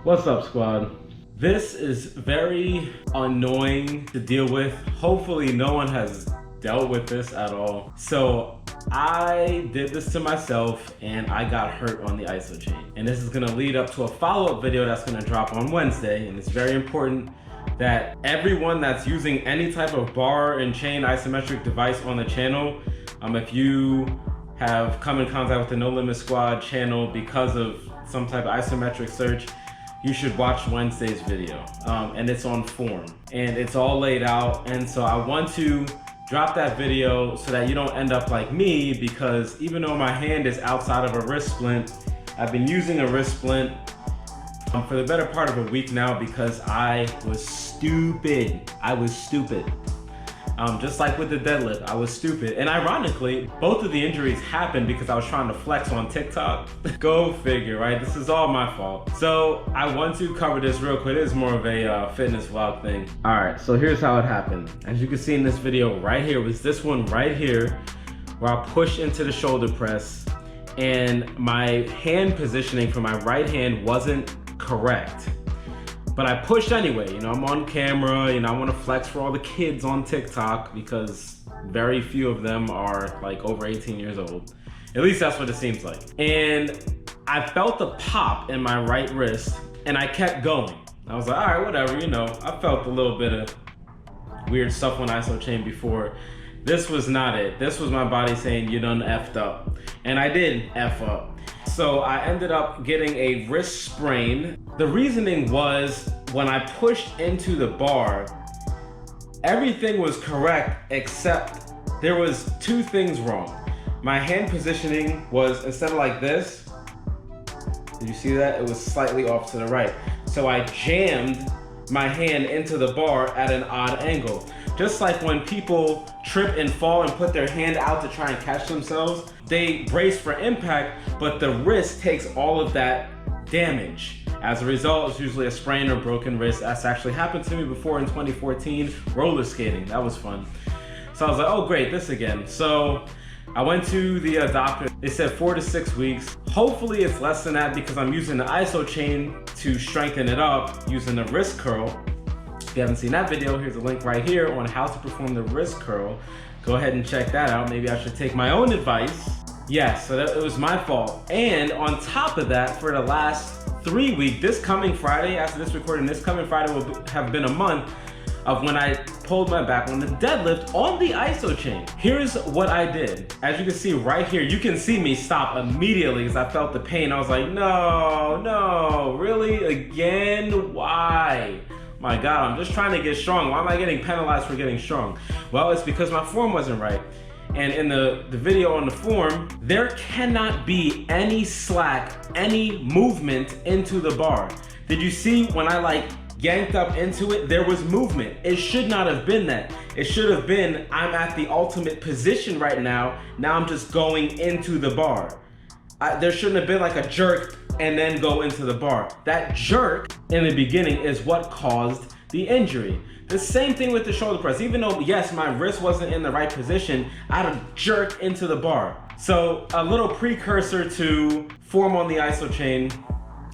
What's up, squad? This is very annoying to deal with. Hopefully no one has dealt with this at all. So I did this to myself and I got hurt on the Isochain. And this is gonna lead up to a follow-up video that's gonna drop on Wednesday. And it's very important that everyone that's using any type of bar and chain isometric device on the channel, if you have come in contact with the NoLimitSquad channel because of some type of isometric search, you should watch Wednesday's video. And it's on form and it's all laid out. And so I want to drop that video so that you don't end up like me, because even though my hand is outside of a wrist splint, I've been using a wrist splint for the better part of a week now because I was stupid. Just like with the deadlift, I was stupid. And ironically, both of the injuries happened because I was trying to flex on TikTok. Go figure, right? This is all my fault. So I want to cover this real quick. It's more of a fitness vlog thing. All right, so here's how it happened. As you can see in this video right here, was this one right here where I pushed into the shoulder press and my hand positioning for my right hand wasn't correct. But I pushed anyway, I'm on camera, I want to flex for all the kids on TikTok because very few of them are like over 18 years old. At least that's what it seems like. And I felt the pop in my right wrist and I kept going. I was like, all right, whatever, I felt a little bit of weird stuff on Isochain before. This was not it. This was my body saying, you done effed up. And I did F up. So I ended up getting a wrist sprain. The reasoning was when I pushed into the bar, everything was correct except there was two things wrong. My hand positioning was, instead of like this, did you see that? It was slightly off to the right. So I jammed my hand into the bar at an odd angle. Just like when people trip and fall and put their hand out to try and catch themselves, they brace for impact, but the wrist takes all of that damage. As a result, it's usually a sprain or broken wrist. That's actually happened to me before in 2014, roller skating. That was fun. So I was like, oh great, this again. So I went to the doctor. They said 4 to 6 weeks. Hopefully it's less than that because I'm using the Isochain to strengthen it up using the wrist curl. If you haven't seen that video, here's a link right here on how to perform the wrist curl. Go ahead and check that out. Maybe I should take my own advice. Yeah, so it was my fault. And on top of that, for the last 3 weeks, this coming Friday, after this recording, this coming Friday will have been a month of when I pulled my back on the deadlift on the Isochain. Here's what I did. As you can see right here, you can see me stop immediately because I felt the pain. I was like, no, really? Again? Why? My God, I'm just trying to get strong. Why am I getting penalized for getting strong? Well, it's because my form wasn't right. And in the video on the form, there cannot be any slack, any movement into the bar. Did you see when I yanked up into it, there was movement. It should not have been that. It should have been, I'm at the ultimate position right now. Now I'm just going into the bar. There shouldn't have been like a jerk and then go into the bar. That jerk in the beginning is what caused the injury. The same thing with the shoulder press. Even though, yes, my wrist wasn't in the right position, I had to jerk into the bar. So a little precursor to form on the Isochain,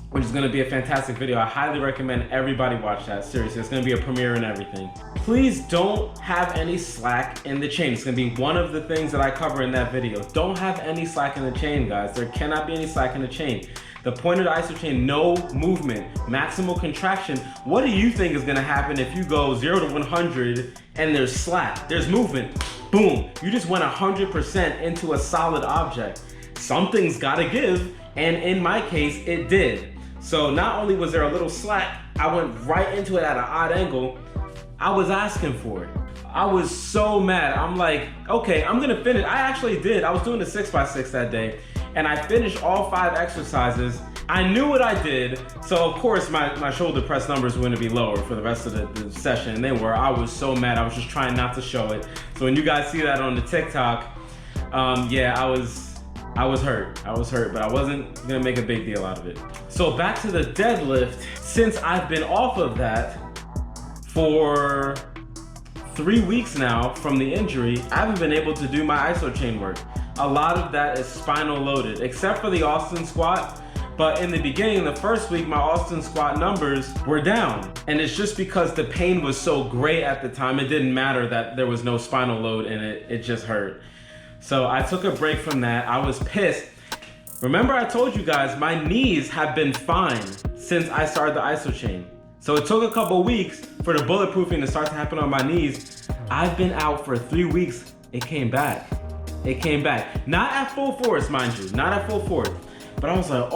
which is gonna be a fantastic video. I highly recommend everybody watch that. Seriously, it's gonna be a premiere and everything. Please don't have any slack in the chain. It's gonna be one of the things that I cover in that video. Don't have any slack in the chain, guys. There cannot be any slack in the chain. The point of the Isochain, no movement, maximal contraction. What do you think is gonna happen if you go 0 to 100 and there's slack? There's movement, boom. You just went 100% into a solid object. Something's gotta give, and in my case, it did. So not only was there a little slack, I went right into it at an odd angle. I was asking for it. I was so mad. I'm like, okay, I'm gonna finish. I actually did. I was doing the 6x6 that day, and I finished all 5 exercises. I knew what I did, so of course my shoulder press numbers were gonna be lower for the rest of the session, and they were. I was so mad. I was just trying not to show it. So when you guys see that on the TikTok, yeah, I was hurt, but I wasn't gonna make a big deal out of it. So back to the deadlift. Since I've been off of that for 3 weeks now from the injury, I haven't been able to do my Isochain work. A lot of that is spinal loaded, except for the Austin squat. But in the beginning, the first week, my Austin squat numbers were down. And it's just because the pain was so great at the time, it didn't matter that there was no spinal load in it, it just hurt. So I took a break from that. I was pissed. Remember I told you guys, my knees have been fine since I started the Isochain. So it took a couple weeks for the bulletproofing to start to happen on my knees. I've been out for 3 weeks. It came back. It came back. Not at full force, mind you, not at full force. But I was like,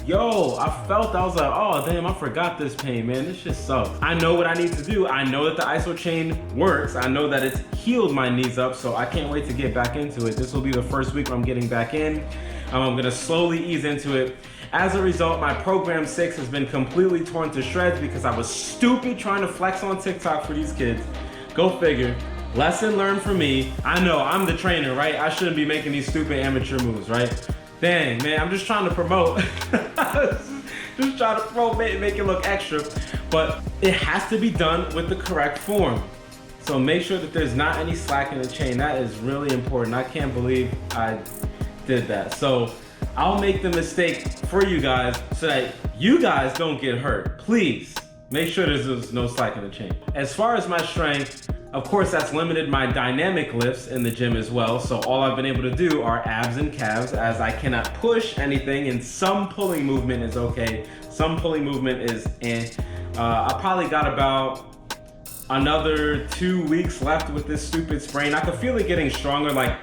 yo, I was like, oh damn, I forgot this pain, man, this shit sucks. I know what I need to do. I know that the Isochain works. I know that it's healed my knees up, so I can't wait to get back into it. This will be the first week where I'm getting back in. I'm gonna slowly ease into it. As a result, my program 6 has been completely torn to shreds because I was stupid trying to flex on TikTok for these kids. Go figure. Lesson learned for me. I know, I'm the trainer, right? I shouldn't be making these stupid amateur moves, right? Dang, man, I'm just trying to promote. Just trying to promote, make it look extra. But it has to be done with the correct form. So make sure that there's not any slack in the chain. That is really important. I can't believe I did that. So I'll make the mistake for you guys so that you guys don't get hurt. Please make sure there's no slack in the chain. As far as my strength, of course, that's limited my dynamic lifts in the gym as well. So all I've been able to do are abs and calves, as I cannot push anything, and some pulling movement is okay. Some pulling movement is I probably got about another 2 weeks left with this stupid sprain. I could feel it getting stronger, like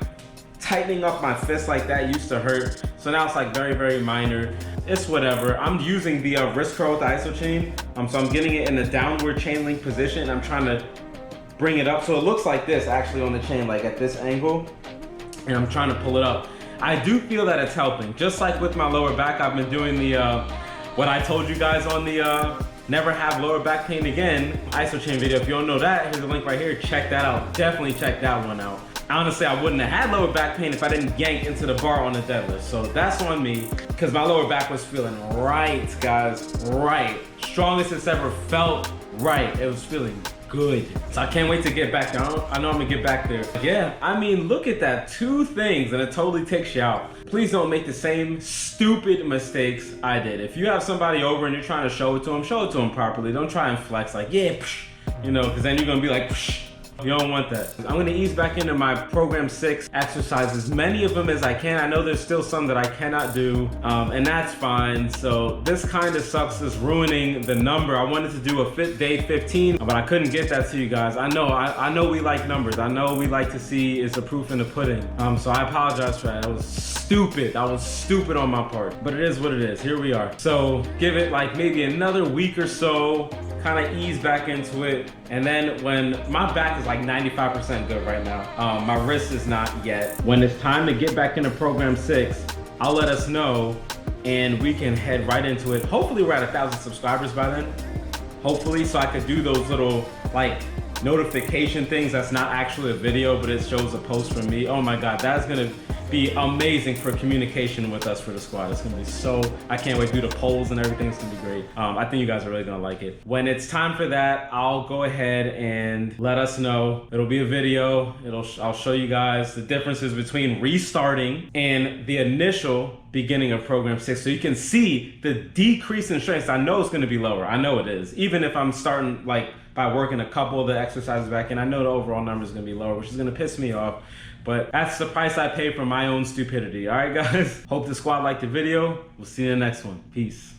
tightening up my fist like that used to hurt. So now it's like very, very minor. It's whatever. I'm using the wrist curl with the Isochain. So I'm getting it in the downward chain link position. I'm trying to bring it up so it looks like this actually on the chain, like at this angle, and I'm trying to pull it up. I do feel that it's helping. Just like with my lower back, I've been doing the what I told you guys on the never have lower back pain again Isochain video. If you don't know that, here's the link right here. Check that out. Definitely check that one out. Honestly, I wouldn't have had lower back pain if I didn't yank into the bar on the deadlift. So that's on me, because my lower back was feeling right, guys, right. Strongest it's ever felt, right. It was feeling good. So I can't wait to get back there. I know I'm gonna get back there. Yeah, I mean, look at that. 2 things and it totally takes you out. Please don't make the same stupid mistakes I did. If you have somebody over and you're trying to show it to them properly. Don't try and flex like, yeah, psh, you know, because then you're gonna be like, psh. You don't want that. I'm gonna ease back into my program 6 exercises, many of them as I can. I know there's still some that I cannot do, and that's fine. So this kind of sucks, is ruining the number. I wanted to do a fit day 15, but I couldn't get that to you guys. I know we like numbers. I know we like to see is the proof in the pudding. So I apologize for that. That was stupid. That was stupid on my part, but it is what it is. Here we are. So give it like maybe another week or so, kind of ease back into it. And then when my back is like 95% good right now, my wrist is not yet. When it's time to get back into program 6, I'll let us know and we can head right into it. Hopefully we're at 1,000 subscribers by then. Hopefully, so I could do those little like notification things that's not actually a video, but it shows a post from me. Oh my God, that's gonna be amazing for communication with us for the squad. It's gonna be so, I can't wait to do the polls and everything. It's gonna be great. I think you guys are really gonna like it. When it's time for that, I'll go ahead and let us know. It'll be a video. I'll show you guys the differences between restarting and the initial beginning of program 6, so you can see the decrease in strength. I know it's gonna be lower. I know it is. Even if I'm starting like by working a couple of the exercises back in, I know the overall number is gonna be lower, which is gonna piss me off. But that's the price I pay for my own stupidity. All right, guys. Hope the squad liked the video. We'll see you in the next one. Peace.